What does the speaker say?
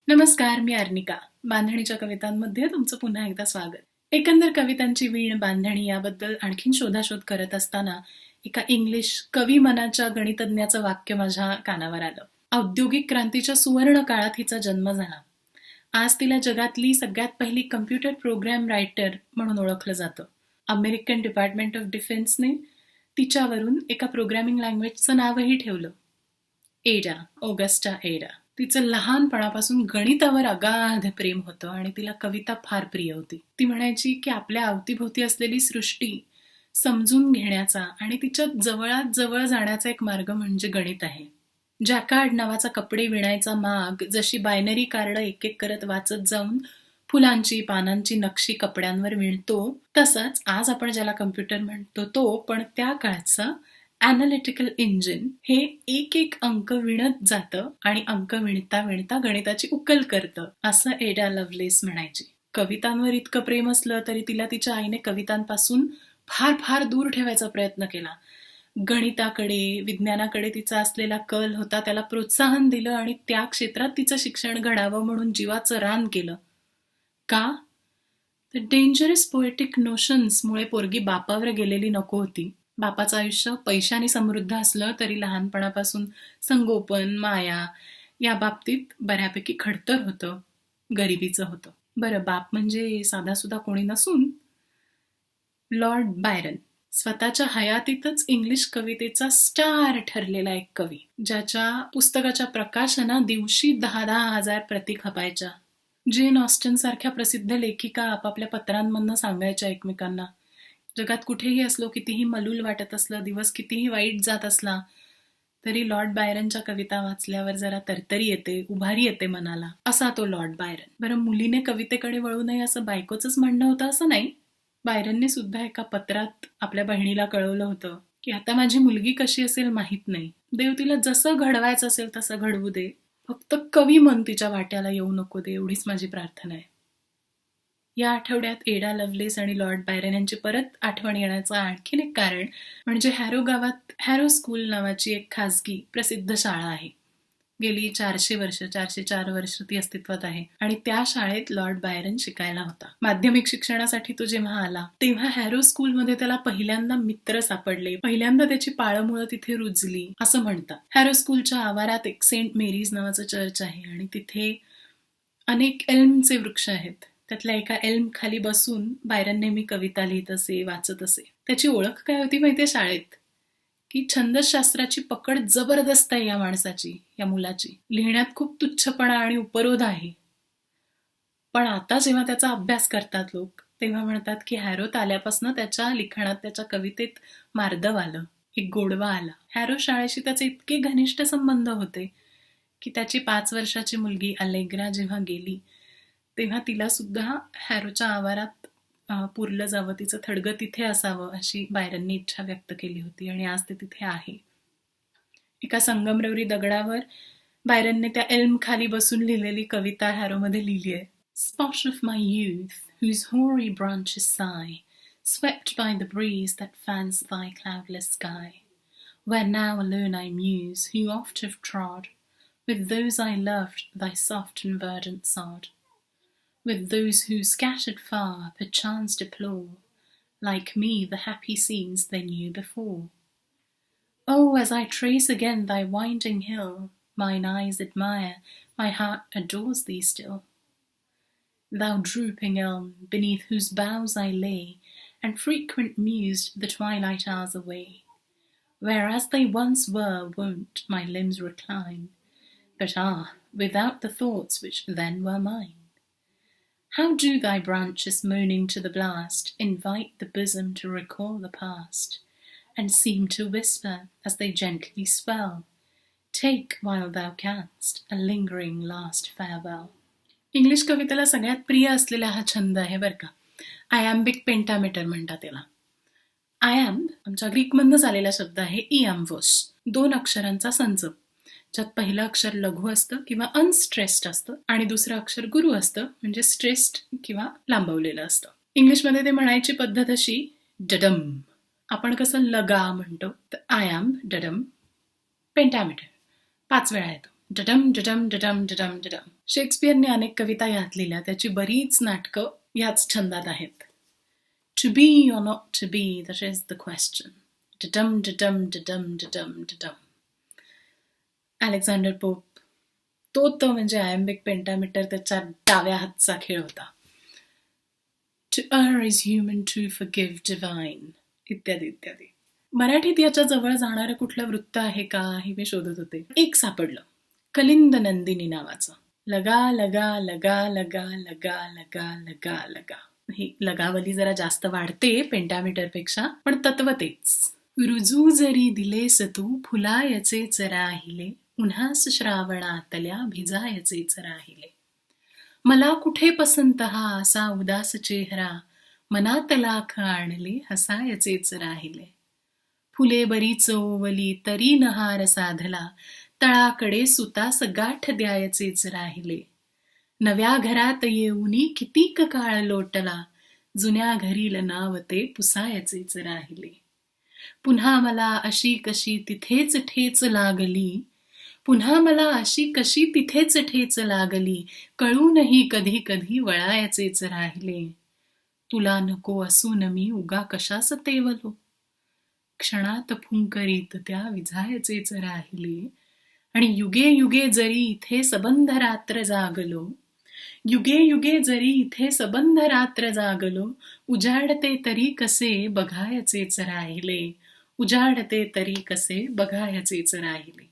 नमस्कार, मी अर्निका. बांधणीच्या कवितांमध्ये तुमचं पुन्हा एकदा स्वागत. एकंदर कवितांची वीण बांधणी याबद्दल आणखीन शोधाशोध करत असताना एका इंग्लिश कवी मनाच्या गणितज्ञाचं वाक्य माझ्या कानावर आलं. औद्योगिक क्रांतीच्या सुवर्ण काळात हिचा जन्म झाला. आज तिला जगातली सगळ्यात पहिली कम्प्युटर प्रोग्रॅम रायटर म्हणून ओळखलं जातं. अमेरिकन डिपार्टमेंट ऑफ डिफेन्सने तिच्यावरून एका प्रोग्रॅमिंग लँग्वेजचं नावही ठेवलं, एडा, ऑगस्टा एडा. तिचं लहानपणापासून गणितावर अगाध प्रेम होतं आणि तिला कविता फार प्रिय होती. ती म्हणायची की आपल्या अवतीभोवती असलेली सृष्टी समजून घेण्याचा आणि तिच्या जवळात जवळ जाण्याचा एक मार्ग म्हणजे गणित आहे. जॅकार्ड नावाचा कपडे विणायचा माग जशी बायनरी कार्ड एक एक करत वाचत जाऊन फुलांची पानांची नक्षी कपड्यांवर विणतो, तसंच आज आपण ज्याला कम्प्युटर म्हणतो तो, पण त्या काळचा ॲनालिटिकल इंजिन हे एक एक अंक विणत जातं आणि अंक विणता विणता गणिताची उकल करतं, असं एडा लव्हलेस म्हणायची. कवितांवर इतकं प्रेम असलं तरी तिला तिच्या आईने कवितांपासून फार फार दूर ठेवायचा प्रयत्न केला. गणिताकडे, विज्ञानाकडे तिचा असलेला कल होता त्याला प्रोत्साहन दिलं आणि त्या क्षेत्रात तिचं शिक्षण घडावं म्हणून जीवाचं रान केलं. का? तर डेंजरस पोएटिक नोशन्समुळे पोरगी बापावर गेलेली नको होती. बापाचं आयुष्य पैशाने समृद्ध असलं तरी लहानपणापासून संगोपन, माया या बाबतीत बऱ्यापैकी खडतर होतं, गरिबीचं होतं. बरं, बाप म्हणजे साधासुद्धा कोणी नसून लॉर्ड बायरन, स्वतःच्या हयातीतच इंग्लिश कवितेचा स्टार ठरलेला एक कवी, ज्याच्या पुस्तकाच्या प्रकाशना दिवशी 10,000 प्रती खपायच्या. जेन ऑस्टन सारख्या प्रसिद्ध लेखिका आपापल्या पत्रांमधनं सांगायच्या एकमेकांना, जगात कुठेही असलो, कितीही मलूल वाटत असलं, दिवस कितीही वाईट जात असला तरी लॉर्ड बायरनच्या कविता वाचल्यावर जरा तरतरी येते, उभारी येते मनाला, असा तो लॉर्ड बायरन. बरं, मुलीने कवितेकडे वळू नये असं बायकोचंच म्हणणं होतं असं नाही. बायरनने सुद्धा एका पत्रात आपल्या बहिणीला कळवलं होतं की आता माझी मुलगी कशी असेल माहीत नाही, देव तिला जसं घडवायचं असेल तसं घडवू दे, फक्त कवी मन तिच्या वाट्याला येऊ नको दे, एवढीच माझी प्रार्थना आहे. या आठवड्यात एडा लव्हलेस आणि लॉर्ड बायरन यांची परत आठवण येण्याचं आणखीन एक कारण म्हणजे हॅरो गावात हॅरो स्कूल नावाची एक खाजगी प्रसिद्ध शाळा आहे. गेली 404 वर्ष ती अस्तित्वात आहे आणि त्या शाळेत लॉर्ड बायरन शिकायला होता. माध्यमिक शिक्षणासाठी तो जेव्हा आला तेव्हा हॅरो स्कूलमध्ये त्याला पहिल्यांदा मित्र सापडले, पहिल्यांदा त्याची पाळंमुळं तिथे रुजली असं म्हणतात. हॅरो स्कूलच्या आवारात एक सेंट मेरीज नावाचं चर्च आहे आणि तिथे अनेक एल्मचे वृक्ष आहेत. त्यातल्या एका एल्म खाली बसून बायरन नेहमी कविता लिहित असे, वाचत असे. त्याची ओळख काय होती माहितीये शाळेत? की छंदशास्त्राची पकड जबरदस्त आहे या माणसाची, या मुलाची. लिहिण्यात खूप तुच्छपणा आणि उपरोध आहे. पण आता जेव्हा त्याचा अभ्यास करतात लोक तेव्हा म्हणतात की हॅरोत आल्यापासून त्याच्या लिखाणात, त्याच्या कवितेत मार्दव आलं, एक गोडवा आला. हॅरो शाळेशी त्याचे इतके घनिष्ठ संबंध होते की त्याची 5 वर्षाची मुलगी अलेग्रा जेव्हा गेली तेव्हा तिला सुद्धा हॅरोच्या आवारात पुरलं जावं, तिचं थडगं तिथे असावं अशी बायरननी इच्छा व्यक्त केली होती आणि आज ते तिथे आहे. एका संगमरवरी दगडावर बायरनने त्या एल्म खाली बसून लिहिलेली कविता हॅरोमध्ये लिहिली आहे. Spot of my youth, whose hoary branches sigh, swept by the breeze that fans thy cloudless sky, where now alone I muse, who oft have trod, with those I loved, thy soft and verdant sod, with those who scattered far perchance deplore, like me, the happy scenes they knew before. Oh, as I trace again thy winding hill, mine eyes admire, my heart adores thee still. Thou drooping elm, beneath whose boughs I lay, and frequent mused the twilight hours away, where as they once were wont my limbs recline, but without the thoughts which then were mine. How do thy branches moaning to the blast invite the bosom to recall the past, and seem to whisper as they gently swell, take while thou canst a lingering last farewell. English कवितेला सगळ्यात प्रिय असलेला हा छंद आहे बरं का. आयॅम्बिक pentameter म्हणतात त्याला. आयॅम्ब आमच्या ग्रीकमधनं झालेला शब्द आहे इयाम्वोस, 2 अक्षरांचा संच, ज्यात पहिलं अक्षर लघु असतं किंवा अनस्ट्रेस्ड असतं आणि दुसरं अक्षर गुरु असतं म्हणजे स्ट्रेस्ड किंवा लांबवलेलं असतं. इंग्लिशमध्ये ते म्हणायची पद्धत अशी, डडम. आपण कसं लगा म्हणतो, तर आयॅम्ब डडम पेंटामीटर 5 वेळा येतो. डडम डडम डडम डडम डडम. शेक्सपियरने अनेक कविता यात लिहिल्या. त्याची बरीच नाटकं याच छंदात आहेत. To be or not to be, that is the question. Da-dum, da-dum, da-dum, da-dum, da-dum. Alexander pope, तो म्हणजे आयम्बिक पेंटामीटर त्याच्या डाव्या हातचा खेळ होता. To err is human, to forgive divine, इत्यादी इत्यादी. मराठीत याच्या जवळ जाणारं कुठलं वृत्त आहे का हे मी शोधत होते. एक सापडलं, कलिंद नंदिनी नावाचं. लगा लगा लगा लगा लगा लगा लगा लगा. ही लगावली जरा जास्त वाढते पेंटामीटरपेक्षा, पण तत्व तेच. रुजू जरी दिलेस तू फुलायचेच राहिले, उन्हास श्रावणातल्या भिजायचेच राहिले. मला कुठे पसंत हा असा उदास चेहरा, मनात लाख आणले हसायचेच राहिले. फुले बरीच ओवली तरी नहार साधला, तळाकडे सुतास गाठ द्यायचेच राहिले. नव्या घरात येऊनी कितीक काळ लोटला, जुन्या घरील नाव ते पुसायचेच राहिले. पुन्हा मला अशी कशी तिथेच ठेच लागली, पुन्हा मला अशी कशी तिथेच ठेच लागली, कळूनही कधी कधी वळायचेच राहिले. तुला नको असून मी उगा कशास तेवलो, क्षणात फुंकरीत त्या विझायचेच राहिले. आणि युगे युगे जरी इथे सबंध रात्र जागलो, युगे युगे जरी इथे सबंध रात्र जागलो, उजाडते तरी कसे बघायचेच राहिले, उजाडते तरी कसे बघायचेच राहिले.